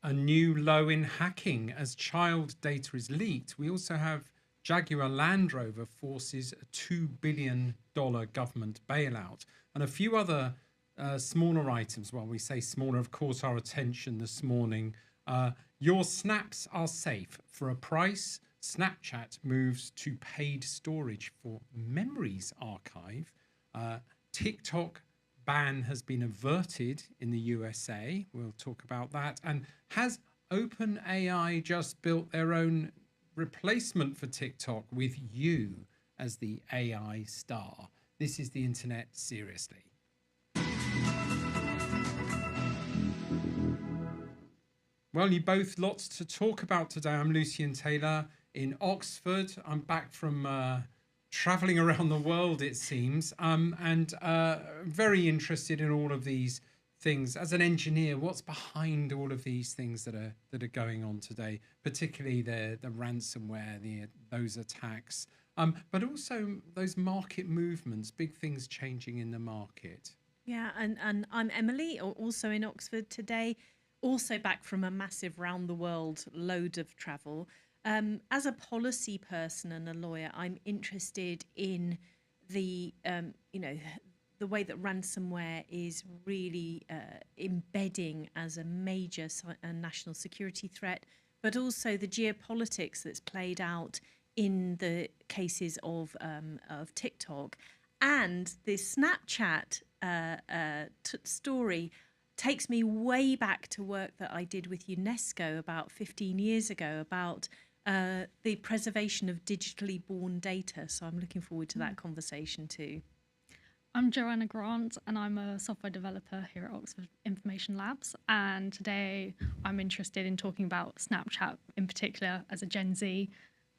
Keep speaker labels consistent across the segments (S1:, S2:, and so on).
S1: a new low in hacking as child data is leaked. We also have Jaguar Land Rover forces a $2 billion government bailout, and a few other smaller items. Well, we say smaller, of course, our attention this morning. Your snaps are safe. For a price, Snapchat moves to paid storage for memories archive. TikTok ban has been averted in the USA. We'll talk about that. And has OpenAI just built their own replacement for TikTok with you as the AI star? This is the Internet Seriously. Well, you both lots to talk about today. I'm Lucian Taylor in Oxford. I'm back from traveling around the world, it seems, and very interested in all of these things. As an engineer, what's behind all of these things that are going on today, particularly the ransomware, those attacks, but also those market movements, big things changing in the market.
S2: Yeah, and I'm Emily, also in Oxford today. Also back from a massive round the world load of travel. As a policy person and a lawyer, I'm interested in the the way that ransomware is really embedding as a major national security threat, but also the geopolitics that's played out in the cases of TikTok, and the Snapchat story takes me way back to work that I did with UNESCO about 15 years ago about the preservation of digitally born data. So I'm looking forward to that conversation too.
S3: I'm Joanna Grant, and I'm a software developer here at Oxford Information Labs. And today I'm interested in talking about Snapchat in particular as a Gen Z.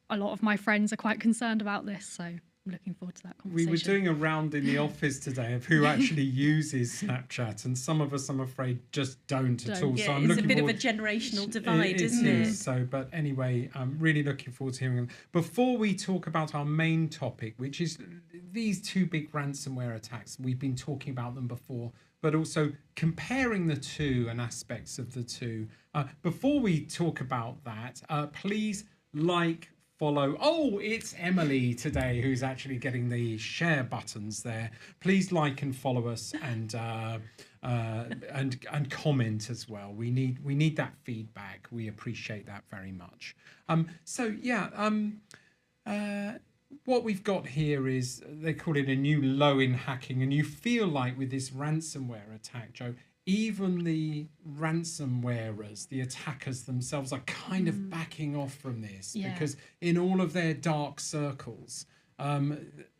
S3: A lot of my friends are quite concerned about this, so I'm looking forward to that conversation.
S1: We were doing a round in the office today of who actually uses Snapchat, and some of us, I'm afraid, just don't at all.
S2: Yeah,
S1: so I'm
S2: it's
S1: looking
S2: a bit
S1: forward.
S2: of a generational divide, isn't it?
S1: So, but anyway, I'm really looking forward to hearing them. Before we talk about our main topic, which is these two big ransomware attacks, we've been talking about them before, but also comparing the two and aspects of the two. Before we talk about that, please follow. Oh, it's Emily today who's actually getting the share buttons there. Please like and follow us and comment as well. We need that feedback. We appreciate that very much. What we've got here is they call it a new low in hacking, and you feel like with this ransomware attack, Joe, even the ransomwarers, the attackers themselves, are kind of backing off from this because in all of their dark circles,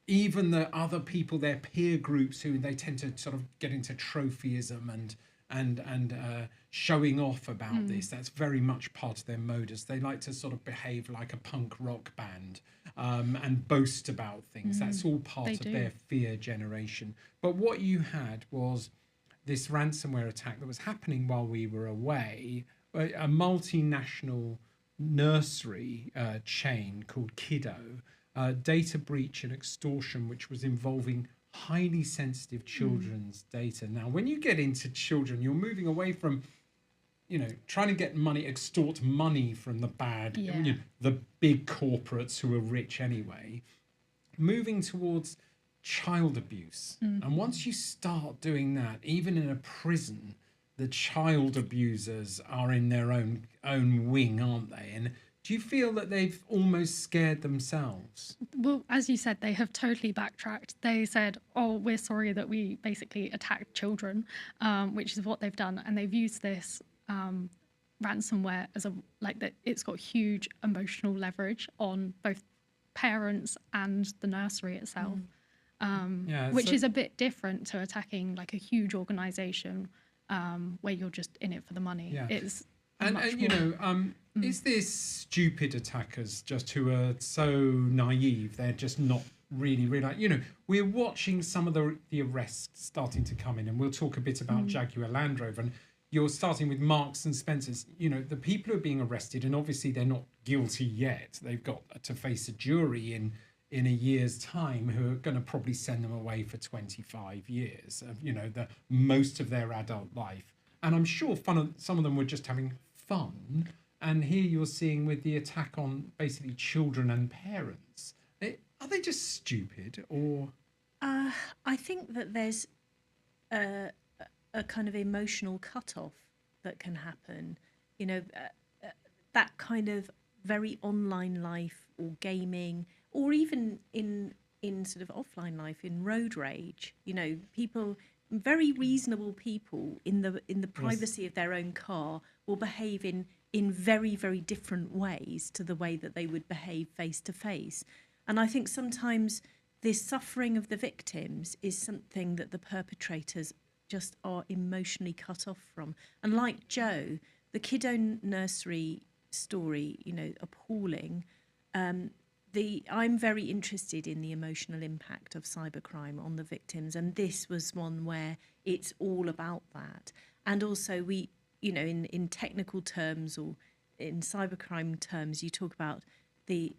S1: even the other people, their peer groups, who they tend to sort of get into trophyism and showing off about this, that's very much part of their modus. They like to sort of behave like a punk rock band and boast about things. That's all part of their fear generation. But what you had was this ransomware attack that was happening while we were away, a multinational nursery chain called Kido, data breach and extortion, which was involving highly sensitive children's data. Now, when you get into children, you're moving away from, trying to get money, extort money from the bad, the big corporates who are rich anyway, moving towards child abuse. And once you start doing that, even in a prison, the child abusers are in their own wing, aren't they? And do you feel that they've almost scared themselves?
S3: Well, as you said, they have totally backtracked. They said, oh, we're sorry that we basically attacked children, which is what they've done. And they've used this ransomware as that it's got huge emotional leverage on both parents and the nursery itself. Which is a bit different to attacking like a huge organization where you're just in it for the money. Yeah. It's
S1: is this stupid attackers just who are so naive? They're just not really we're watching some of the arrests starting to come in, and we'll talk a bit about Jaguar Land Rover, and you're starting with Marks and Spencer's. The people who are being arrested, and obviously they're not guilty yet. They've got to face a jury in a year's time, who are going to probably send them away for 25 years of, most of their adult life. And I'm sure some of them were just having fun. And here you're seeing with the attack on basically children and parents. Are they just stupid or?
S2: I think that there's a kind of emotional cutoff that can happen. You know, that kind of very online life or gaming, or even in sort of offline life, in road rage. You know, people, very reasonable people in the privacy of their own car will behave in very, very different ways to the way that they would behave face to face. And I think sometimes this suffering of the victims is something that the perpetrators just are emotionally cut off from. And like Joe, the Kido Nursery story, you know, appalling. I'm very interested in the emotional impact of cybercrime on the victims, and this was one where it's all about that. And also, we, you know, in technical terms or in cybercrime terms, you talk about the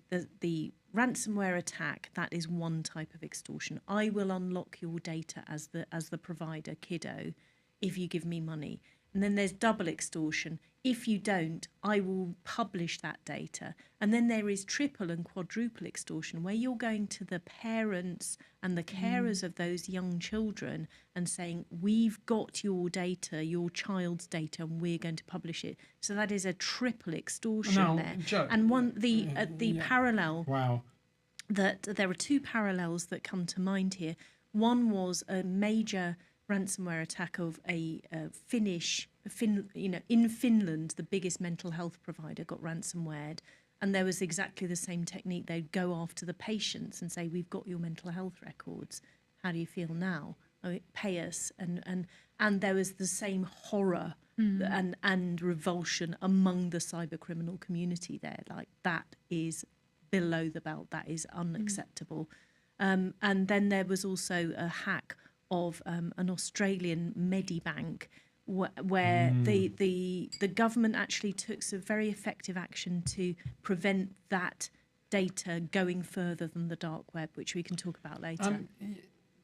S2: ransomware attack. That is one type of extortion. I will unlock your data as the provider, Kido, if you give me money. And then there's double extortion. If you don't, I will publish that data. And then there is triple and quadruple extortion, where you're going to the parents and the carers of those young children and saying, we've got your data, your child's data, and we're going to publish it. So that is a triple extortion there.
S1: Joe,
S2: and parallel.
S1: Wow.
S2: That there are two parallels that come to mind here. One was a major ransomware attack of in Finland, the biggest mental health provider got ransomwared, and there was exactly the same technique. They'd go after the patients and say, we've got your mental health records. How do you feel now? Pay us. And there was the same horror and revulsion among the cyber criminal community there. Like, that is below the belt. That is unacceptable. And then there was also a hack of an Australian Medibank where the government actually took some very effective action to prevent that data going further than the dark web, which we can talk about later.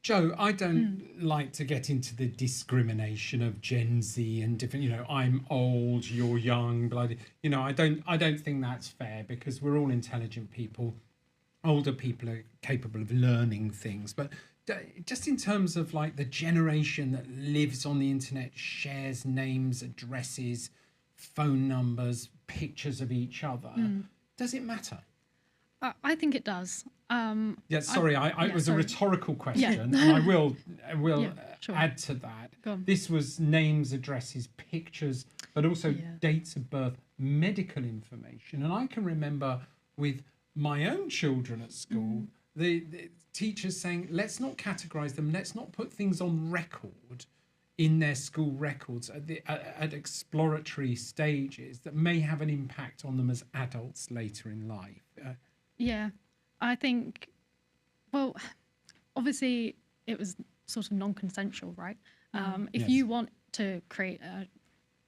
S1: Joe, I don't like to get into the discrimination of Gen Z and different, you know, I'm old, you're young, bloody, you know, I don't think that's fair, because we're all intelligent people. Older people are capable of learning things, but just in terms of like the generation that lives on the internet, shares names, addresses, phone numbers, pictures of each other, does it matter?
S3: I think it does.
S1: It was a rhetorical question, and I will add to that. This was names, addresses, pictures, but also dates of birth, medical information. And I can remember with my own children at school, the teachers saying, let's not categorize them, let's not put things on record in their school records at exploratory stages that may have an impact on them as adults later in life.
S3: I think, well, obviously it was sort of non-consensual, right? If you want to create an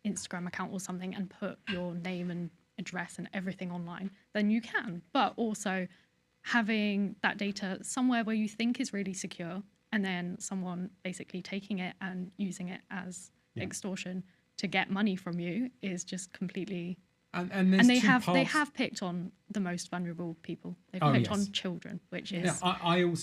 S3: Instagram account or something and put your name and address and everything online, then you can. But also having that data somewhere where you think is really secure, and then someone basically taking it and using it as extortion to get money from you is just completely... And they have picked on the most vulnerable people. They've picked on children, which is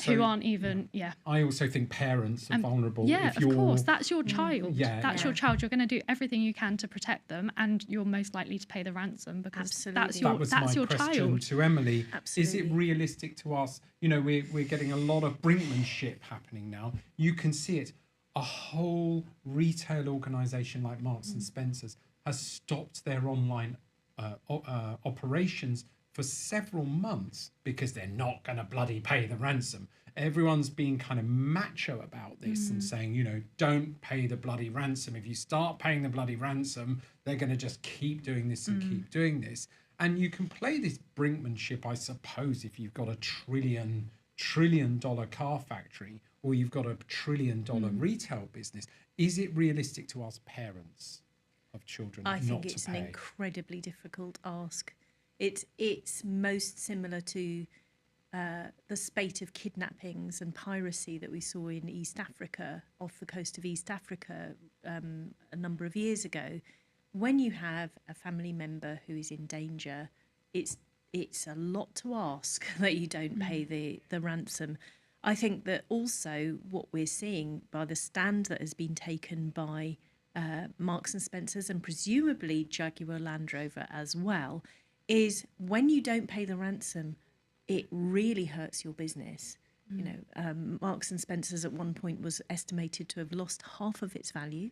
S3: who aren't even
S1: I also think parents are vulnerable.
S3: Yeah, of course, that's your child. That's your child. You're going to do everything you can to protect them, and you're most likely to pay the ransom because that's your
S1: question
S3: child.
S1: To Emily,
S2: Absolutely.
S1: Is it realistic to us? You know, we're getting a lot of brinkmanship happening now. You can see it. A whole retail organisation like Marks and Spencer's has stopped their online operations for several months because they're not going to bloody pay the ransom. Everyone's being kind of macho about this and saying, you know, don't pay the bloody ransom. If you start paying the bloody ransom, they're going to just keep doing this and keep doing this. And you can play this brinkmanship, I suppose, if you've got a trillion dollar car factory or you've got a $1 trillion retail business. Is it realistic to ask parents of children
S2: I
S1: not
S2: think
S1: to
S2: it's
S1: pay?
S2: an incredibly difficult ask. It's most similar to the spate of kidnappings and piracy that we saw in East Africa, off the coast of East Africa, a number of years ago. when you have a family member who is in danger, it's a lot to ask that you don't pay the ransom. I think that also what we're seeing by the stand that has been taken by Marks and Spencers and presumably Jaguar Land Rover as well, is when you don't pay the ransom, it really hurts your business. You know, Marks and Spencers at one point was estimated to have lost half of its value,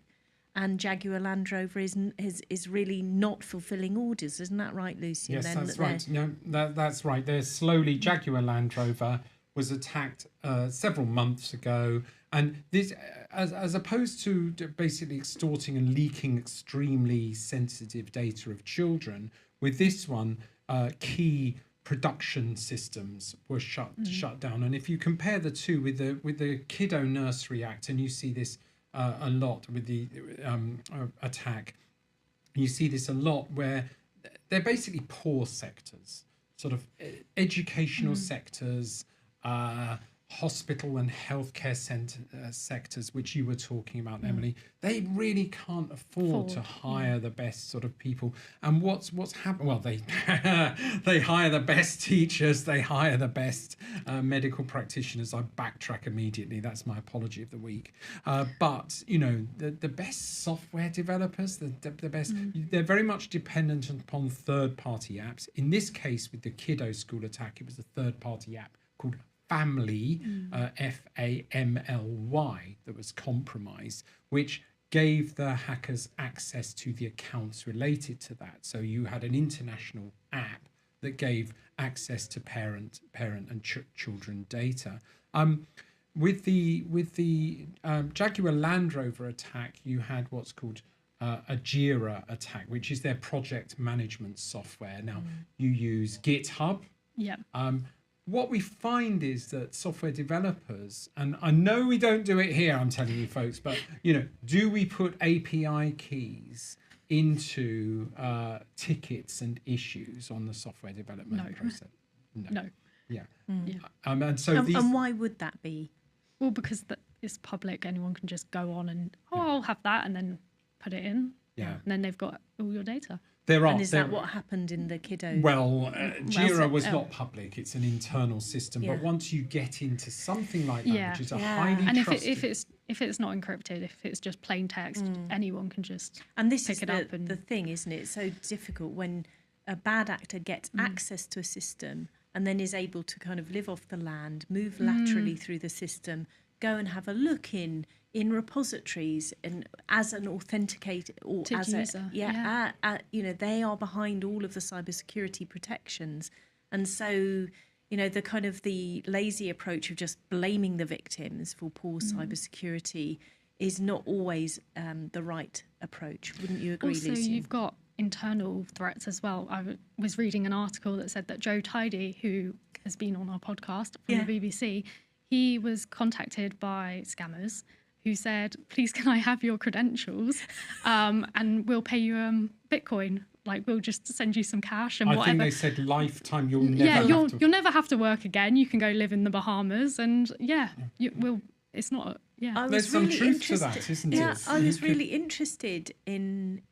S2: and Jaguar Land Rover is really not fulfilling orders. Isn't that right, Lucian?
S1: Yes,
S2: Then
S1: that's right. No, that's right. They're slowly. Jaguar Land Rover was attacked several months ago, and this, as opposed to basically extorting and leaking extremely sensitive data of children, with this one, key production systems were shut down. And if you compare the two with the Kido Nursery Act, and you see this a lot with the attack, you see this a lot where they're basically poor sectors, sort of educational sectors, hospital and healthcare sectors, which you were talking about, Emily. They really can't afford to hire the best sort of people. And what's happened? Well, they they hire the best teachers, they hire the best medical practitioners. I backtrack immediately. That's my apology of the week. But you know, the best software developers, the best, they're very much dependent upon third-party apps. In this case, with the Kido school attack, it was a third-party app called Family, Famly, that was compromised, which gave the hackers access to the accounts related to that. So you had an international app that gave access to parent and children data. With the Jaguar Land Rover attack, you had what's called a Jira attack, which is their project management software. Now you use GitHub.
S3: Yeah.
S1: What we find is that software developers, and I know we don't do it here, I'm telling you folks, but you know, do we put API keys into tickets and issues on the software development process? No. Yeah. And so
S2: and why would that be?
S3: Well, because it's public, anyone can just go on and I'll have that, and then put it in.
S1: Yeah.
S3: And then they've got all your data.
S2: And is that what happened in the Kido?
S1: Well, Jira was not public; it's an internal system. But once you get into something like that, which is a highly trusted,
S3: if it's not encrypted, if it's just plain text, anyone can just
S2: pick it up. And the thing, isn't it? It's so difficult when a bad actor gets access to a system and then is able to kind of live off the land, move laterally through the system, go and have a look in repositories, and as an authenticator or as
S3: user.
S2: You know, they are behind all of the cybersecurity protections. And so, you know, the kind of the lazy approach of just blaming the victims for poor cybersecurity is not always the right approach. Wouldn't you agree,
S3: Also,
S2: Lucy?
S3: you've got internal threats as well. I was reading an article that said that Joe Tidy, who has been on our podcast from the BBC, he was contacted by scammers who said, please, can I have your credentials? And we'll pay you Bitcoin. Like, we'll just send you some cash and whatever.
S1: I think they said lifetime, you'll
S3: never have to work again. You can go live in the Bahamas, and it's not.
S1: There's some truth to that, isn't it?
S2: I was really interested in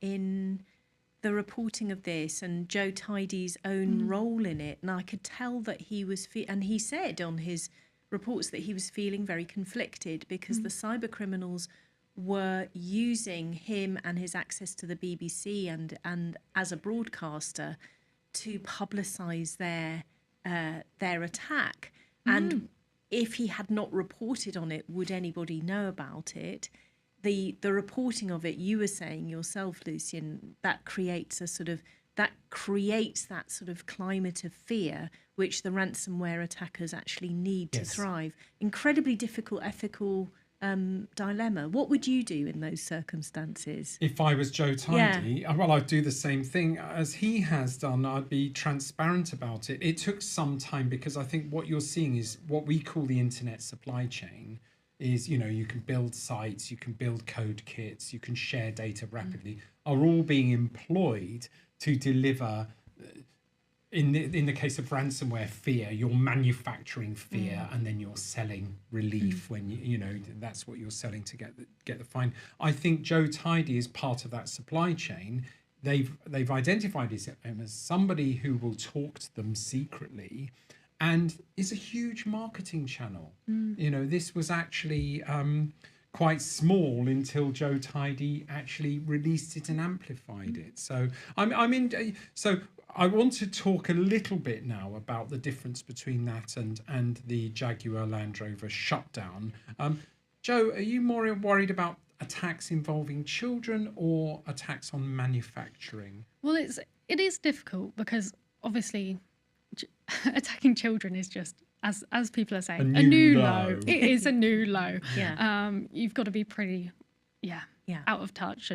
S2: the reporting of this and Joe Tidy's own role in it, and I could tell that he was, and he said on his reports that he was feeling very conflicted because the cyber criminals were using him and his access to the BBC and as a broadcaster to publicise their attack. And if he had not reported on it, would anybody know about it? The reporting of it, you were saying yourself, Lucian, that creates that sort of climate of fear, which the ransomware attackers actually need to thrive. Incredibly difficult ethical dilemma. What would you do in those circumstances?
S1: If I was Joe Tidy, well, I'd do the same thing as he has done. I'd be transparent about it. It took some time because I think what you're seeing is what we call the internet supply chain. Is, you know, you can build sites, you can build code kits, you can share data rapidly, are all being employed to deliver in the case of ransomware, fear, you're manufacturing fear and then you're selling relief when you know that's what you're selling to get the fine. I think Joe Tidy is part of that supply chain. They've identified him as somebody who will talk to them secretly, and is a huge marketing channel. You know, this was actually quite small until Joe Tidy actually released it and amplified it. So So I want to talk a little bit now about the difference between that and the Jaguar Land Rover shutdown. Joe, are you more worried about attacks involving children or attacks on manufacturing?
S3: Well, it is difficult because obviously attacking children is just, as people are saying, a new low. It is a new low.
S2: Yeah.
S3: You've got to be pretty, out of touch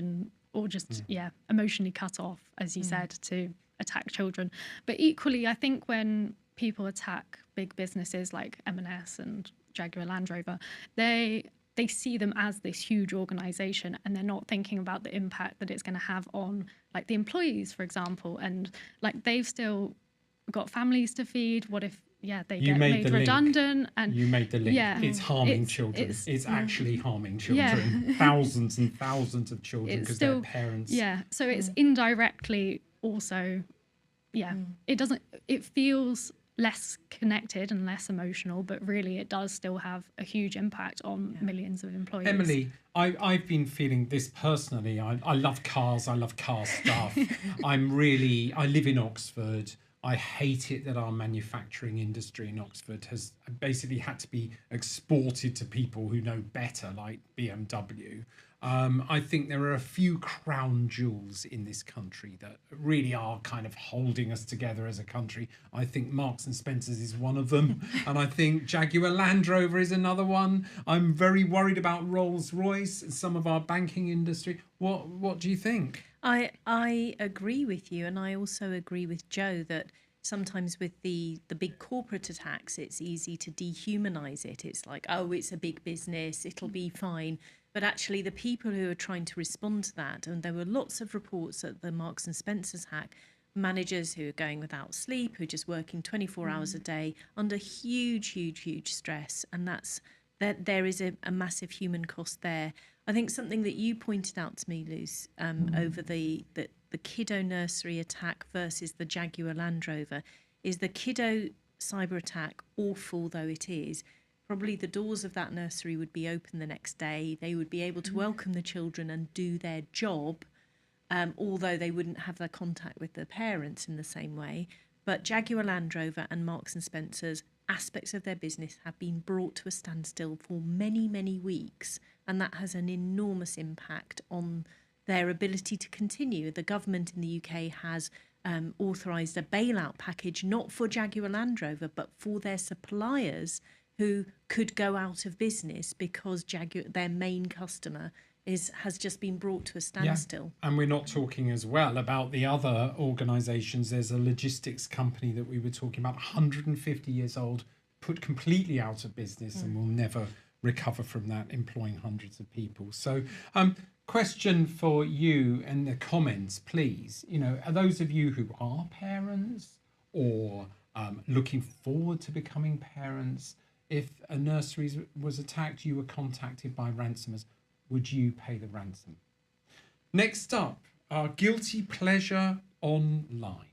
S3: or just emotionally cut off, as you said, to attack children. But equally, I think when people attack big businesses like M&S and Jaguar Land Rover, they see them as this huge organization, and they're not thinking about the impact that it's going to have on like the employees, for example. And like they've still got families to feed. What if they get made redundant? And
S1: you made the link.
S3: Yeah,
S1: it's harming children. It's actually harming children. Yeah. Thousands and thousands of children because their parents.
S3: Yeah, so it's indirectly also, it feels less connected and less emotional, but really it does still have a huge impact on millions of employees.
S1: Emily, I've been feeling this personally. I love cars. I love car stuff. I live in Oxford. I hate it that our manufacturing industry in Oxford has basically had to be exported to people who know better, like BMW. I think there are a few crown jewels in this country that really are kind of holding us together as a country. I think Marks and Spencer's is one of them, and I think Jaguar Land Rover is another one. I'm very worried about Rolls-Royce and some of our banking industry. What do you think?
S2: I agree with you, and I also agree with Joe that sometimes with the big corporate attacks, it's easy to dehumanize it. It's like, oh, it's a big business, it'll be fine. But actually, the people who are trying to respond to that, and there were lots of reports at the Marks and Spencer's hack, managers who are going without sleep, who are just working 24 hours a day under huge stress, and there is a massive human cost there. I think something that you pointed out to me, Luce, over the Kido Nursery attack versus the Jaguar Land Rover, is the Kido cyber attack, awful though it is. Probably the doors of that nursery would be open the next day. They would be able to welcome the children and do their job, although they wouldn't have their contact with their parents in the same way. But Jaguar Land Rover and Marks and Spencer's, aspects of their business have been brought to a standstill for many weeks, and that has an enormous impact on their ability to continue. The government in the UK has authorised a bailout package, not for Jaguar Land Rover, but for their suppliers who could go out of business because Jaguar, their main customer, has just been brought to a standstill.
S1: Yeah. And we're not talking as well about the other organisations. There's a logistics company that we were talking about, 150 years old, put completely out of business and will never recover from that, employing hundreds of people. So question for you in the comments, please. You know, are those of you who are parents or looking forward to becoming parents, if a nursery was attacked, you were contacted by ransomers, would you pay the ransom? Next up, our guilty pleasure online.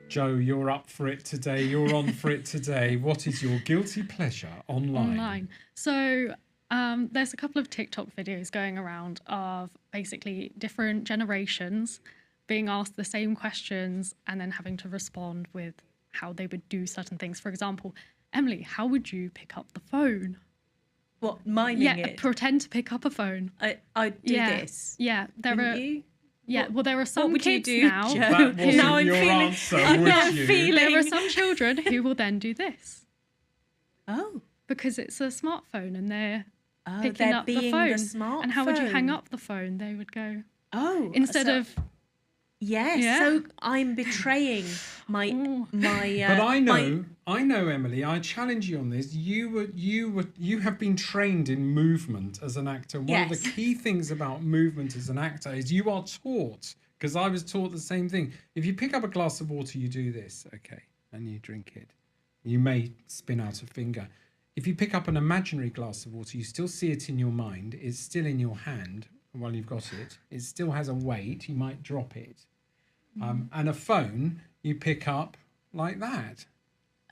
S1: Joe, you're up for it today. You're on for it today. What is your guilty pleasure online?
S3: So there's a couple of TikTok videos going around of basically different generations being asked the same questions and then having to respond with how they would do certain things. For example, Emily, how would you pick up the phone?
S2: What, miming it?
S3: Pretend to pick up a phone.
S2: I'd do this.
S3: Yeah,
S2: you?
S3: Yeah, well, there are some
S2: what
S3: kids
S2: would you do,
S3: now.
S2: Joe?
S1: That wasn't
S2: now I'm
S1: your
S2: feeling,
S1: answer,
S2: I'm
S1: would
S2: now
S1: you?
S2: feeling.
S3: There are some children who will then do this.
S2: Oh.
S3: Because it's a smartphone and they're picking
S2: they're
S3: up the
S2: being
S3: phone.
S2: the smartphone.
S3: And how would you hang up the phone? They would go,
S2: oh,
S3: instead of
S2: Yes.
S3: Yeah.
S2: So I'm betraying my my.
S1: But I
S2: my-
S1: know, Emily. I challenge you on this. You have been trained in movement as an actor. And one of the
S2: Yes.
S1: key things about movement as an actor is you are taught. Because I was taught the same thing. If you pick up a glass of water, you do this, okay, and you drink it. You may spin out a finger. If you pick up an imaginary glass of water, you still see it in your mind. It's still in your hand while you've got it. It still has a weight. You might drop it. And a phone, you pick up like that.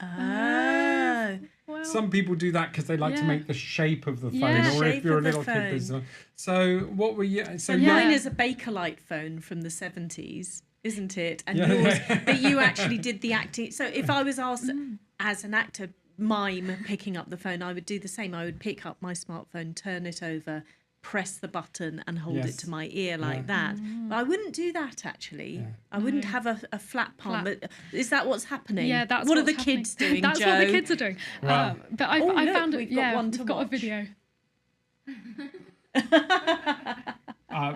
S2: Oh.
S3: Well,
S1: Some people do that because they like to
S3: Yeah.
S1: make the shape of the phone,
S3: Yeah.
S1: or if
S2: Shape
S1: you're a
S2: of the
S1: little kid. there's
S2: phone.
S1: So what were you?
S2: So
S3: Yeah.
S2: mine is a Bakelite phone from the 70s, isn't it? And
S1: Yeah.
S2: yours, but you actually did the acting. So if I was asked as an actor, mime picking up the phone, I would do the same. I would pick up my smartphone, turn it over, press the button and hold
S1: Yes.
S2: it to my ear like
S1: Yeah.
S2: that. But I wouldn't do that actually.
S1: Yeah.
S2: I wouldn't have a flat palm.
S3: Flat.
S2: But is that what's happening?
S3: yeah, that's
S2: what are
S3: what's
S2: the
S3: happening.
S2: kids doing,
S3: That's
S2: Joe?
S3: what the kids are doing.
S1: Wow.
S3: But I,
S2: Oh,
S3: I
S2: look,
S3: found it.
S2: we've got one to
S3: we've got a
S2: watch.
S3: video.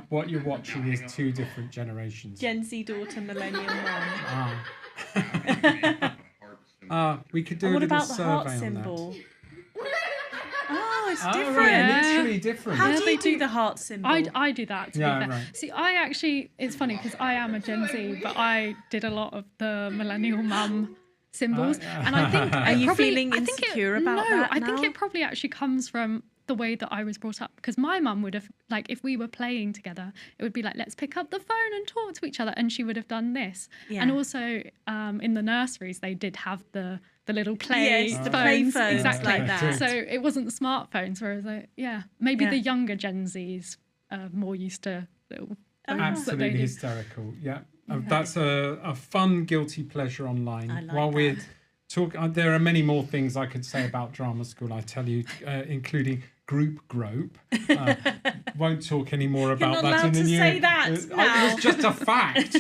S1: What you're watching is two different generations.
S2: Gen Z daughter, millennial mum.
S1: We could do
S2: And
S1: a
S2: what
S1: little
S2: about the heart
S1: survey on that.
S2: symbol? Oh, it's
S1: Oh,
S2: different.
S1: right,
S3: Yeah.
S1: literally different.
S2: How
S3: Yeah,
S2: do
S3: they
S2: you do
S3: do.
S2: the heart symbol?
S3: I do that. To
S1: Yeah,
S3: be fair.
S1: right.
S3: See, I actually, it's funny because I am a Gen Z, but I did a lot of the millennial mum symbols,
S1: yeah.
S3: and I think
S2: Are
S3: it
S2: you
S3: probably,
S2: feeling
S3: I think
S2: insecure about
S3: no,
S2: that
S3: I think
S2: now?
S3: it probably actually comes from the way that I was brought up, because my mum would have, like, if we were playing together, it would be like, let's pick up the phone and talk to each other, and she would have done this.
S2: Yeah.
S3: And also in the nurseries they did have the little play
S2: Yes,
S1: the
S2: play
S3: phones,
S2: phones
S3: exactly
S2: like that.
S3: so it wasn't smartphones, whereas maybe
S2: Yeah.
S3: the younger Gen Zs are more used to little phones that they
S1: Absolutely
S3: do.
S1: hysterical. Yeah. That's a fun guilty pleasure online.
S2: I like
S1: While we're
S2: that.
S1: there are many more things I could say about drama school, I tell you, including group grope. Won't talk any more about
S2: not
S1: that
S2: allowed
S1: in the
S2: to
S1: new.
S2: say that
S1: It
S2: now.
S1: was just a fact,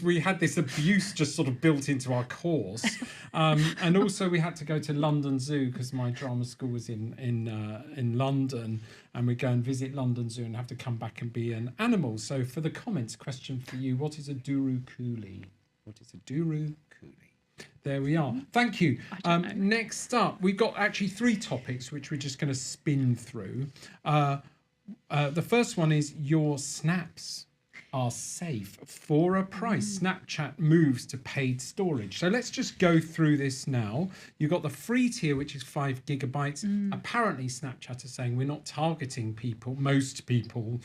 S1: we had this abuse just sort of built into our course, and also we had to go to London Zoo because my drama school was in London, and we go and visit London Zoo and have to come back and be an animal. So for the comments, question for you: what is a duru coolie? What is a duru coolie? There we are. Thank you.
S3: don't know.
S1: Next up, we've got actually 3 topics which we're just going to spin through. The first one is your snaps are safe for a price. Snapchat moves to paid storage. So let's just go through this now. You've got the free tier, which is 5 gigabytes. Apparently, Snapchat is saying we're not targeting most people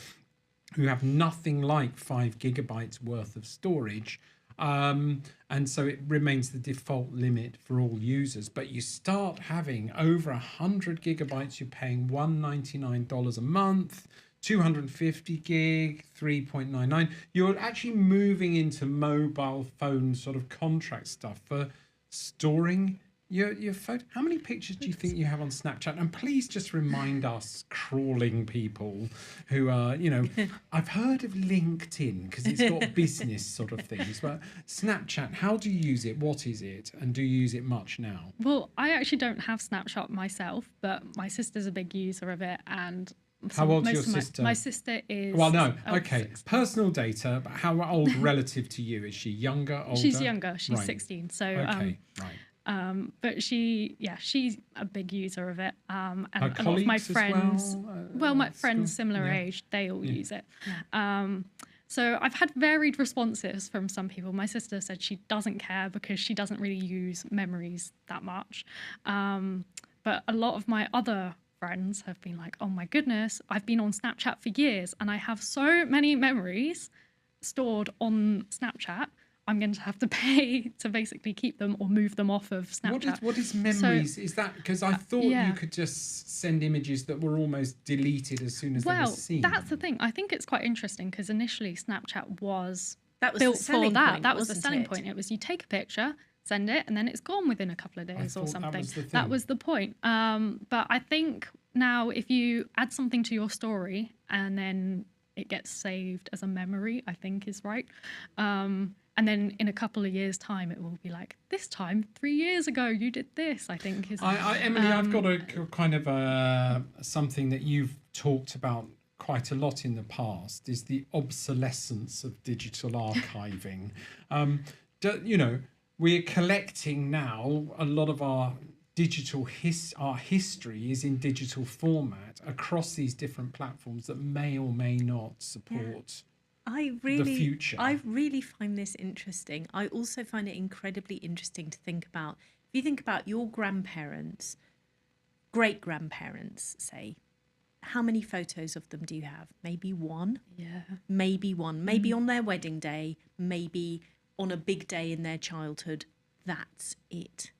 S1: who have nothing like 5 gigabytes worth of storage. And so it remains the default limit for all users. But you start having over 100 gigabytes, you're paying $199 a month, 250 gig, 3.99. You're actually moving into mobile phone sort of contract stuff for storing your photo. How many pictures do you think you have on Snapchat? And please just remind us crawling people who are, I've heard of LinkedIn because it's got business sort of things, but Snapchat, how do you use it? What is it? And do you use it much now?
S3: Well, I actually don't have Snapchat myself, but my sister's a big user of it, and
S1: How old's
S3: most
S1: your
S3: of my-
S1: sister?
S3: My sister is.
S1: Well, no,
S3: oh,
S1: okay.
S3: 6.
S1: Personal data, but how old relative to you? Is she younger, older?
S3: She's younger. She's
S1: Right.
S3: 16. So,
S1: Okay, right.
S3: but she's a big user of it. And
S1: Her
S3: a lot of my
S1: colleagues as
S3: friends,
S1: well,
S3: my
S1: at
S3: friends
S1: school?
S3: similar
S1: Yeah.
S3: age, they all use it. So I've had varied responses from some people. My sister said she doesn't care because she doesn't really use memories that much. But a lot of my other friends have been like, oh my goodness, I've been on Snapchat for years and I have so many memories stored on Snapchat. I'm going to have to pay to basically keep them or move them off of Snapchat.
S1: What is memories? Is that because I thought
S3: yeah.
S1: you could just send images that were almost deleted as soon as they were
S3: Well,
S1: seen?
S3: that's the thing. I think it's quite interesting because initially Snapchat was
S2: That was
S3: built
S2: the
S3: for
S2: selling
S3: that.
S2: point,
S3: That was the
S2: wasn't
S3: selling
S2: it?
S3: point. It was you take a picture, send it, and then it's gone within a couple of days or
S1: thought that
S3: something.
S1: was the thing.
S3: That was the point. But I think now if you add something to your story and then it gets saved as a memory, I think is right. And then in a couple of years' time, it will be like, this time, 3 years ago, you did this, I think.
S1: Emily, I've got a kind of something that you've talked about quite a lot in the past is the obsolescence of digital archiving. We're collecting now a lot of our digital our history is in digital format across these different platforms that may or may not support the future.
S2: I really find this interesting. I also find it incredibly interesting to think about. If you think about your grandparents, great-grandparents, say, how many photos of them do you have? Maybe one?
S3: Yeah.
S2: Maybe one. Maybe on their wedding day, maybe on a big day in their childhood. That's it.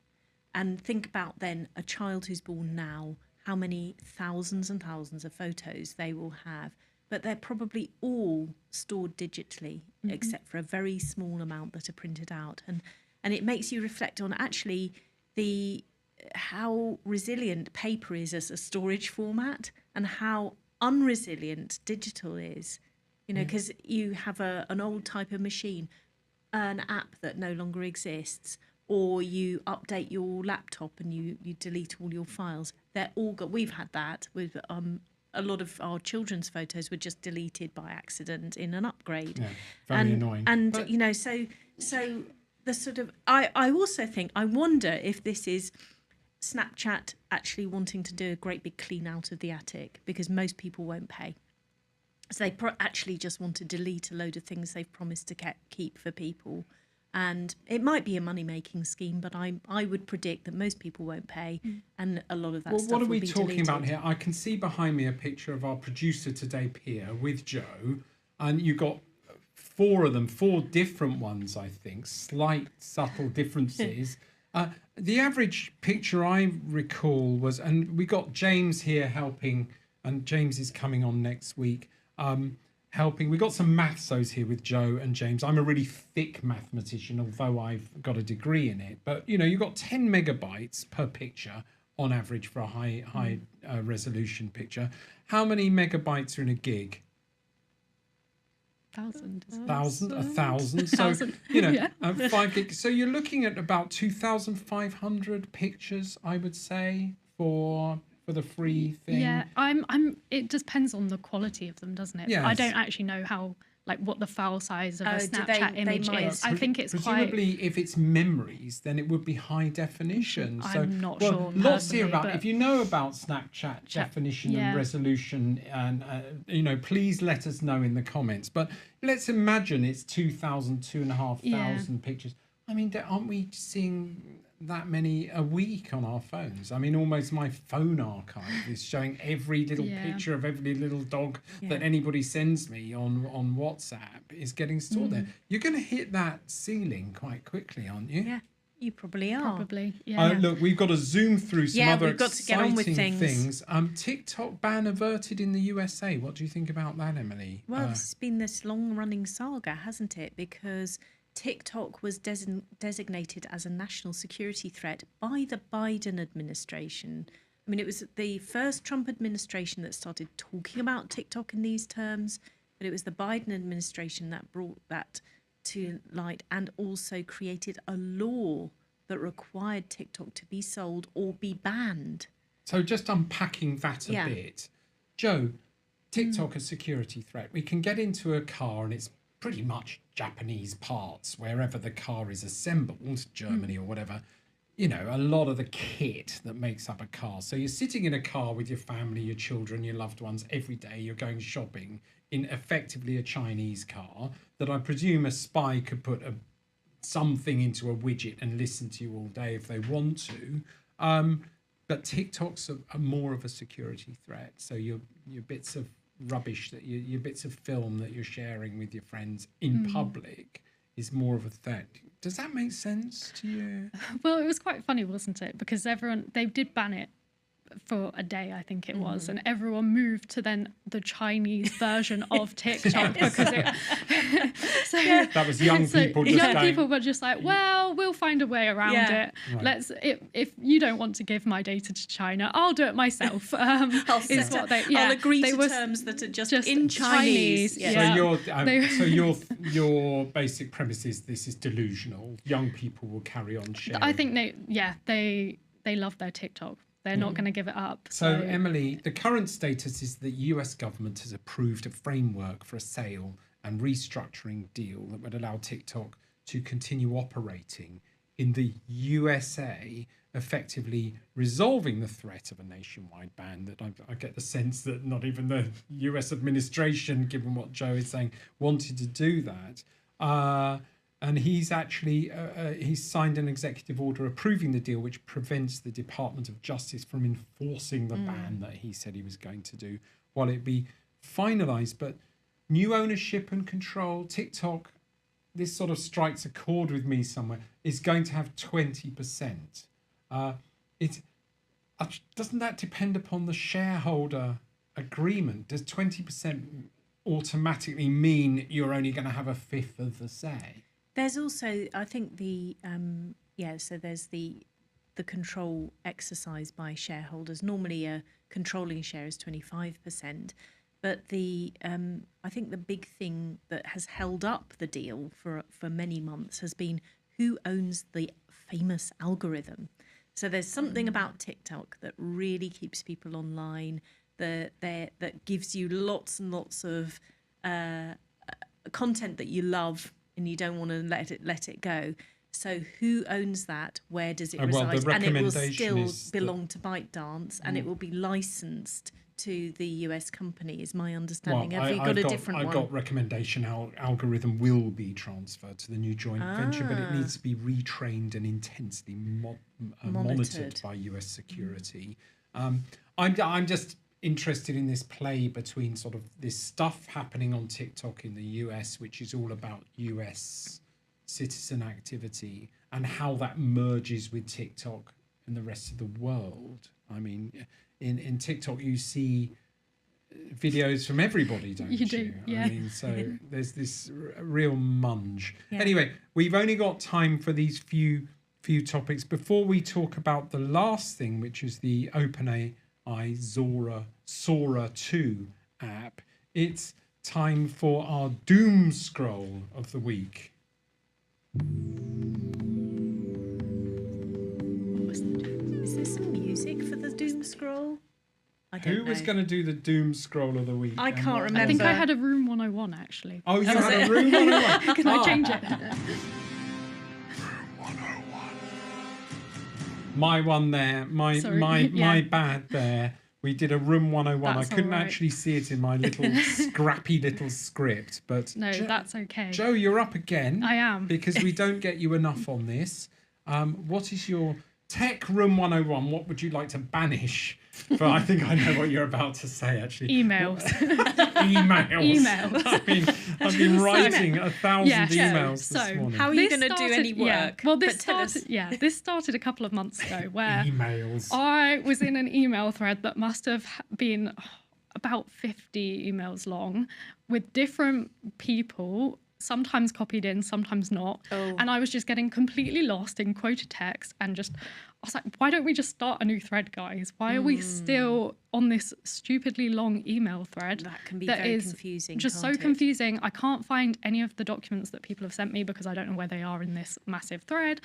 S2: And think about then a child who's born now, how many thousands and thousands of photos they will have. But they're probably all stored digitally, except for a very small amount that are printed out. And it makes you reflect on actually how resilient paper is as a storage format and how unresilient digital is. Because you have an old type of machine, an app that no longer exists, or you update your laptop and you delete all your files. They're all we've had that with a lot of our children's photos were just deleted by accident in an upgrade.
S1: Yeah, very annoying.
S2: And so the sort of I also think, I wonder if this is Snapchat actually wanting to do a great big clean out of the attic, because most people won't pay. So they actually just want to delete a load of things they've promised to keep for people. And it might be a money-making scheme, but I would predict that most people won't pay, and a lot of that stuff
S1: what are
S2: will
S1: we
S2: be
S1: talking
S2: deleted.
S1: about here? I can see behind me a picture of our producer today, Pia, with Joe, and you've got 4 of them, 4 different ones, I think, slight, subtle differences. The average picture I recall was, and we got James here helping, and James is coming on next week, helping. We got some mathsos here with Joe and James. I'm a really thick mathematician, although I've got a degree in it. But you've got 10 megabytes per picture on average for a high resolution picture. How many megabytes are in a gig?
S3: 1,000.
S1: 1,000. So 5 gigs. So you're looking at about 2,500 pictures, I would say, for the free thing.
S3: Yeah, it just depends on the quality of them, doesn't it?
S1: Yes.
S3: I don't actually know what the file size of a Snapchat image is. I think it's
S1: presumably if it's memories, then it would be high definition.
S3: I'm not sure.
S1: Lots here about, if you know about Snapchat definition and resolution, and please let us know in the comments. But let's imagine it's 2,000, 2,500 pictures. I mean, aren't we seeing that many a week on our phones? I mean, almost my phone archive is showing every little picture of every little dog that anybody sends me on WhatsApp is getting stored there. You're going to hit that ceiling quite quickly, aren't you?
S2: Yeah, you probably are.
S3: Probably, yeah.
S1: Look, we've got to zoom through some other
S2: we've got to get on with
S1: exciting
S2: things.
S1: TikTok ban averted in the USA. What do you think about that, Emily?
S2: Well, it's been this long-running saga, hasn't it? Because TikTok was designated as a national security threat by the Biden administration. I mean, it was the first Trump administration that started talking about TikTok in these terms, but it was the Biden administration that brought that to light and also created a law that required TikTok to be sold or be banned.
S1: So just unpacking that a bit. Joe, TikTok a security threat. We can get into a car and it's pretty much Japanese parts wherever the car is assembled, Germany or whatever, a lot of the kit that makes up a car. So you're sitting in a car with your family, your children, your loved ones every day. You're going shopping in effectively a Chinese car that I presume a spy could put something into a widget and listen to you all day if they want to. But TikTok's a more of a security threat. So your bits of rubbish, that your bits of film that you're sharing with your friends in public is more of a threat. Does that make sense to you?
S3: Well, it was quite funny, wasn't it? Because they did ban it for a day, I think it was, and everyone moved to then the Chinese version of TikTok because
S1: that was young people.
S3: People were just like, well, we'll find a way around it. Right. If you don't want to give my data to China, I'll do it myself. I'll
S2: agree to terms that are just in Chinese.
S1: Yeah. So your basic premise is this is delusional. Young people will carry on sharing.
S3: I think they love their TikTok. They're not going to give it up.
S1: So, Emily, the current status is the US government has approved a framework for a sale and restructuring deal that would allow TikTok to continue operating in the USA, effectively resolving the threat of a nationwide ban. That I get the sense that not even the US administration, given what Joe is saying, wanted to do that. And he's actually he's signed an executive order approving the deal, which prevents the Department of Justice from enforcing the ban that he said he was going to do while it be finalised. But new ownership and control, TikTok, this sort of strikes a chord with me somewhere, is going to have 20%. Doesn't that depend upon the shareholder agreement? Does 20% automatically mean you're only going to have a fifth of the say?
S2: There's also, I think so there's the control exercised by shareholders. Normally a controlling share is 25%, but I think the big thing that has held up the deal for many months has been who owns the famous algorithm. So there's something about TikTok that really keeps people online, that gives you lots and lots of content that you love and you don't want to let it go. So who owns that? Where does it reside?
S1: The
S2: and it will
S1: recommendation
S2: still belong to ByteDance, and it will be licensed to the US company, is my understanding. Have you got a different one?
S1: I've got recommendation algorithm will be transferred to the new joint venture, but it needs to be retrained and intensely monitored by US security. I'm just interested in this play between sort of this stuff happening on TikTok in the US, which is all about US citizen activity, and how that merges with TikTok and the rest of the world. I mean, in TikTok you see videos from everybody, don't you?
S3: You do, yeah.
S1: I mean, so there's this real munge. Yeah. Anyway, we've only got time for these few topics before we talk about the last thing, which is the OpenAI Sora2 app. It's time for our doom scroll of the week.
S2: Is there some music for the doom scroll? I don't know.
S1: Who was going to do the doom scroll of the week?
S2: I can't remember.
S3: I think I had a Room 101 actually.
S1: Oh, you had a Room 101?
S3: Can I change it?
S1: My one there, my bad there. We did a Room 101.
S3: That's
S1: I couldn't
S3: all right.
S1: actually see it in my little scrappy little script, but
S3: No, that's okay.
S1: Joe, you're up again.
S3: I am.
S1: Because we don't get you enough on this. What is your Tech Room 101? What would you like to banish? But I think I know what you're about to say, actually.
S3: Emails.
S1: Emails. I've been writing 1,000 emails this morning.
S2: How are you going to do any work?
S3: Yeah. Well, this started a couple of months ago where
S1: emails.
S3: I was in an email thread that must have been about 50 emails long with different people, sometimes copied in, sometimes not.
S2: Oh.
S3: And I was just getting completely lost in quoted text and I was like, why don't we just start a new thread, guys? Why are we still on this stupidly long email thread?
S2: That can be very confusing.
S3: Just so confusing. I can't find any of the documents that people have sent me because I don't know where they are in this massive thread.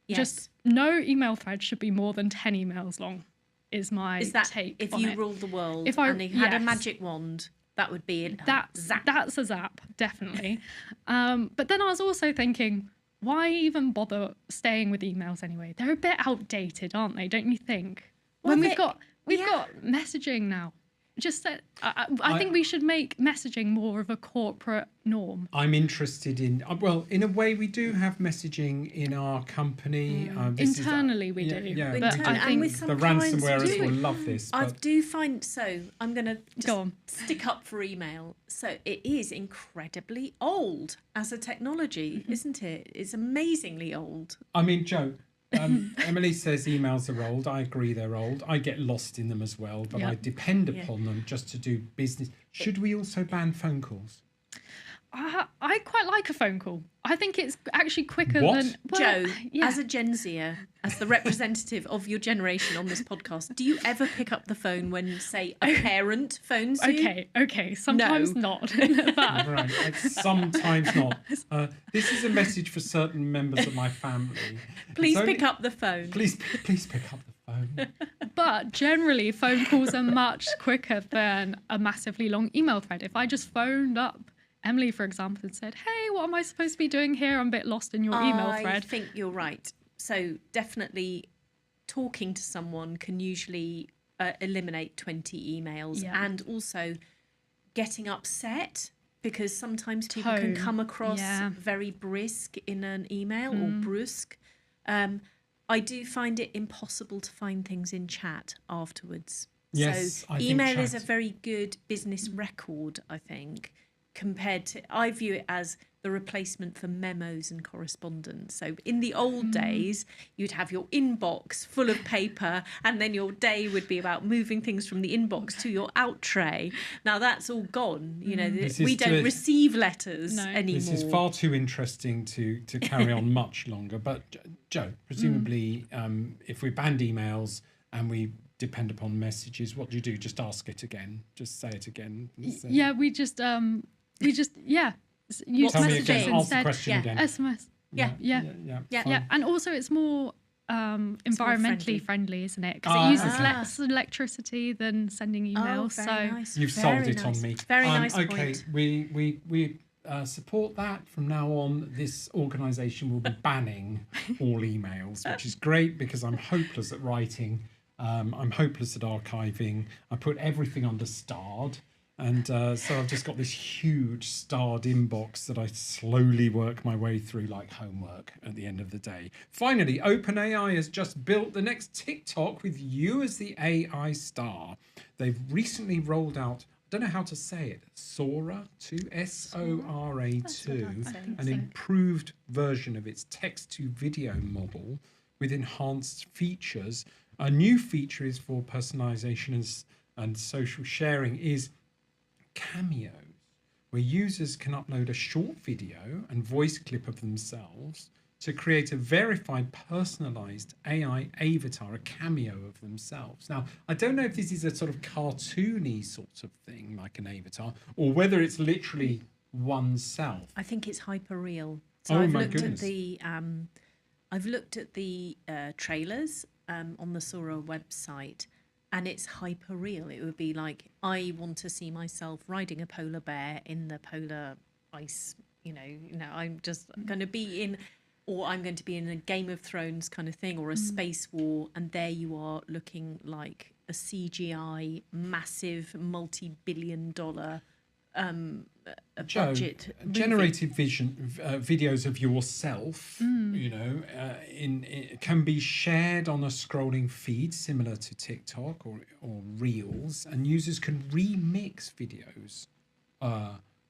S2: Yes.
S3: Just no email thread should be more than 10 emams long is my take
S2: if
S3: on
S2: you
S3: it.
S2: ruled the world
S3: and
S2: you had a magic wand, that would be it.
S3: That's a zap, definitely. But then I was also thinking, why even bother staying with emails anyway? They're a bit outdated, aren't they? Don't you think?
S2: Well,
S3: When we've got messaging now. I think we should make messaging more of a corporate norm.
S1: I'm interested in, in a way we do have messaging in our company.
S3: Internally we do.
S1: Yeah,
S3: but I think
S1: the ransomwares will love this.
S2: I do find, I'm going to
S3: Go on.
S2: stick up for email. So it is incredibly old as a technology, isn't it? It's amazingly old.
S1: I mean, Joe, Emily says emails are old. I agree they're old. I get lost in them as well, but I depend upon them just to do business. Should we also ban phone calls?
S3: I quite like a phone call. I think it's actually quicker than...
S2: Well, Joe, as a Gen Zer, as the representative of your generation on this podcast, do you ever pick up the phone when, say, a parent phones you?
S3: Okay. Sometimes not. But...
S1: Right, sometimes not. This is a message for certain members of my family.
S2: Please pick up the phone.
S1: Please pick up the phone.
S3: But generally, phone calls are much quicker than a massively long email thread. If I just phoned up Emily, for example, and said, hey, what am I supposed to be doing here? I'm a bit lost in your email thread.
S2: I think you're right. So definitely talking to someone can usually eliminate 20 emails, and also getting upset, because sometimes people can come across very brisk in an email or brusque. I do find it impossible to find things in chat afterwards.
S1: Yes,
S2: so email is a very good business record, I think, compared to, I view it as the replacement for memos and correspondence. So in the old days, you'd have your inbox full of paper, and then your day would be about moving things from the inbox to your out tray. Now that's all gone. You know, we don't receive letters anymore.
S1: This is far too interesting to carry on much longer. But Joe, presumably, if we banned emails and we depend upon messages, what do you do? Just ask it again. Just say it again.
S3: Yeah, we just use messages instead. SMS. Yeah. And also it's more environmentally friendly, isn't it? Because it uses less electricity than sending emails.
S2: Nice.
S1: You've sold it on me.
S2: Very nice
S1: okay,
S2: point.
S1: We support that. From now on, this organisation will be banning all emails, which is great because I'm hopeless at writing. I'm hopeless at archiving. I put everything under starred. And so I've just got this huge starred inbox that I slowly work my way through like homework at the end of the day. Finally, OpenAI has just built the next TikTok with you as the AI star. They've recently rolled out, I don't know how to say it, Sora2, S-O-R-A-2, an improved version of its text-to-video model with enhanced features. A new feature is for personalization and social sharing is cameos, where users can upload a short video and voice clip of themselves to create a verified personalized AI avatar, a cameo of themselves. Now, I don't know if this is a sort of cartoony sort of thing, like an avatar, or whether it's literally oneself.
S2: I think it's hyper real. So I've looked at the trailers on the Sora website, and it's hyper real. It would be like, I want to see myself riding a polar bear in the polar ice. I'm just going to be in, or I'm going to be in a Game of Thrones kind of thing, or a space war, and there you are looking like a CGI massive multi-billion-dollar budget movie.
S1: Generated videos of yourself, can be shared on a scrolling feed similar to TikTok or Reels, and users can remix videos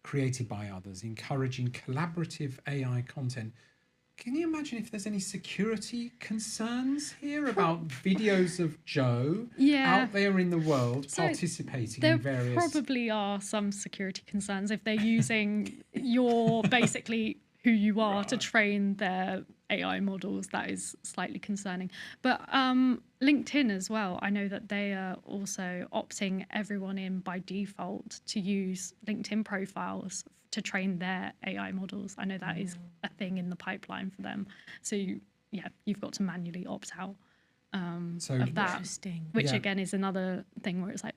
S1: created by others, encouraging collaborative AI content. Can you imagine if there's any security concerns here about videos of Joe out there in the world participating in various...
S3: There probably are some security concerns if they're using your basically who you are to train their AI models. That is slightly concerning. But LinkedIn as well, I know that they are also opting everyone in by default to use LinkedIn profiles to train their AI models. I know that is a thing in the pipeline for them. So you've got to manually opt out of that, which again is another thing where it's like,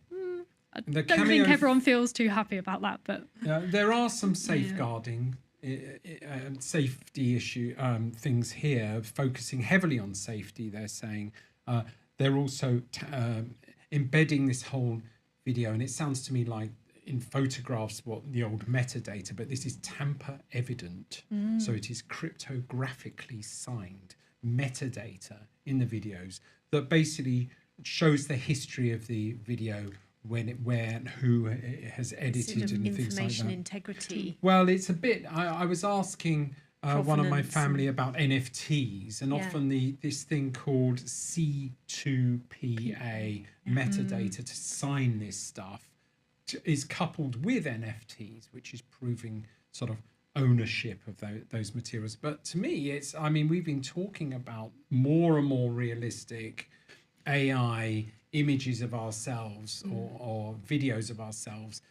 S3: I don't think everyone feels too happy about that. But
S1: there are some safeguarding and safety issue things here, focusing heavily on safety. They're saying they're also embedding this whole video, and it sounds to me like in photographs what the old metadata, but this is tamper evident. So it is cryptographically signed metadata in the videos that basically shows the history of the video, when it, where and who has edited and things like that.
S2: Information integrity.
S1: Well, it's a bit, I was asking one of my family about NFTs, and often this thing called C2PA metadata to sign this stuff is coupled with NFTs, which is proving sort of ownership of those materials. But to me, we've been talking about more and more realistic AI images of ourselves or videos of ourselves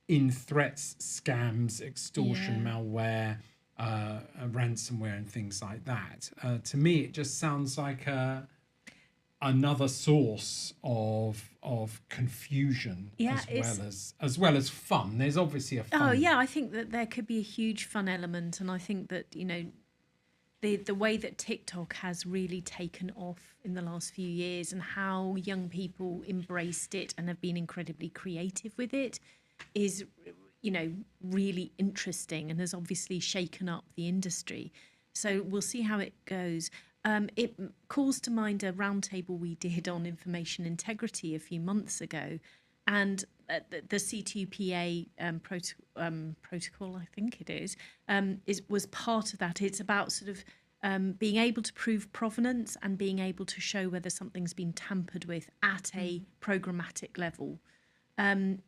S1: in threats, scams, extortion, malware, ransomware and things like that. To me, it just sounds like another source of confusion,
S2: Yeah,
S1: as well as fun. There's obviously a fun.
S2: Oh yeah, I think that there could be a huge fun element, and I think that the way that TikTok has really taken off in the last few years and how young people embraced it and have been incredibly creative with it is, really interesting and has obviously shaken up the industry. So we'll see how it goes. It calls to mind a roundtable we did on information integrity a few months ago, and the C2PA protocol, I think it is was part of that. It's about sort of being able to prove provenance and being able to show whether something's been tampered with at a programmatic level. And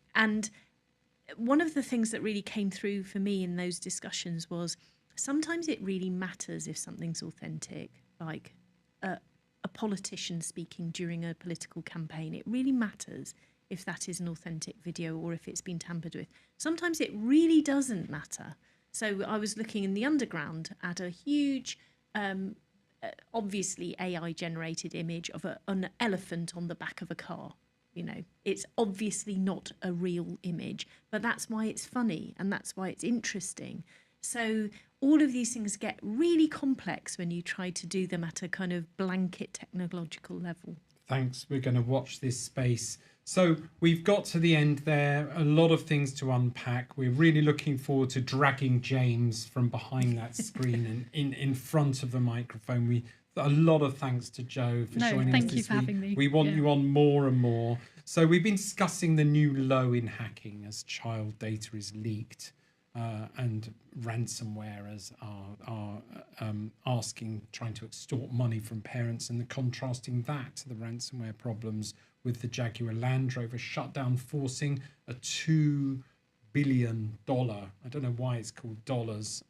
S2: one of the things that really came through for me in those discussions was sometimes it really matters if something's authentic, like a politician speaking during a political campaign. It really matters if that is an authentic video or if it's been tampered with. Sometimes it really doesn't matter. So I was looking in the underground at a huge, obviously AI-generated image of an elephant on the back of a car. It's obviously not a real image, but that's why it's funny and that's why it's interesting. So all of these things get really complex when you try to do them at a kind of blanket technological level.
S1: Thanks. We're going to watch this space. So we've got to the end there. A lot of things to unpack. We're really looking forward to dragging James from behind that screen and in front of the microphone. A lot of thanks to Joe for joining us
S3: thank
S1: this
S3: you for
S1: week.
S3: having me.
S1: We want
S3: Yeah.
S1: you on more and more. So we've been discussing the new low in hacking as child data is leaked. And ransomwares are trying to extort money from parents, and contrasting that to the ransomware problems with the Jaguar Land Rover shutdown, forcing a $2 billion, I don't know why it's called dollars,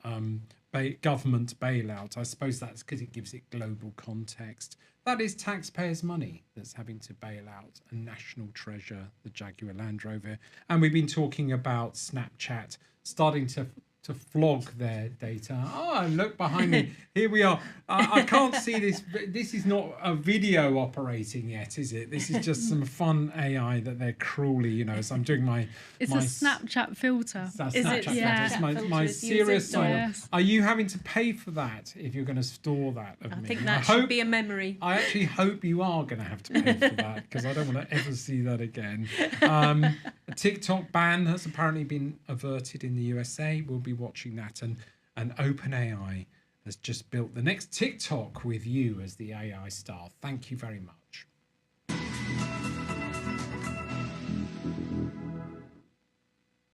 S1: government bailout. I suppose that's because it gives it global context. That is taxpayers' money that's having to bail out a national treasure, the Jaguar Land Rover. And we've been talking about Snapchat starting to flog their data. Oh, look behind me. Here we are. I can't see this. This is not a video operating yet, is it? This is just some fun AI that they're cruelly, so I'm doing my...
S3: It's a Snapchat filter.
S1: It's a
S2: Is
S1: Snapchat
S2: it
S1: filter.
S2: Snapchat
S1: It's
S2: filter
S1: my
S2: is
S1: serious
S2: using?
S1: side.
S3: Yes.
S1: Are you having to pay for that if you're going to store that of
S2: I
S1: me?
S2: think that should be a memory.
S1: I actually hope you are going to have to pay for that because I don't want to ever see that again. A TikTok ban has apparently been averted in the USA. We'll be watching that. And OpenAI has just built the next TikTok with you as the AI star. Thank you very much.